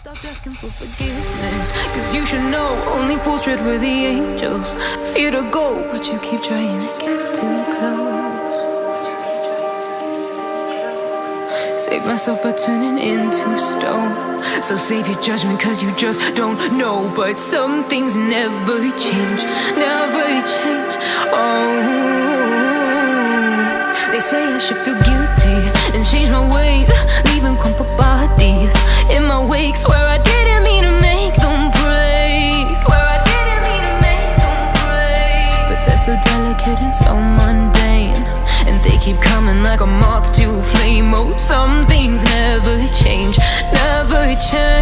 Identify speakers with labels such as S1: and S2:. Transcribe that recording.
S1: Stop asking for forgiveness, cause you should know only fools tread where the angels fear to go, but you keep trying to get too close. Save myself by turning into stone. So save your judgment cause you just don't know. But some things never change, never change. Oh, they say I should feel guilty and change my ways, leaving crumpled bodies in my wake. Swear I didn't mean to make them break. Swear I didn't mean to make them break. But they're so delicate and so mundane, and they keep coming like a moth to a flame. Oh, some things never change, never change.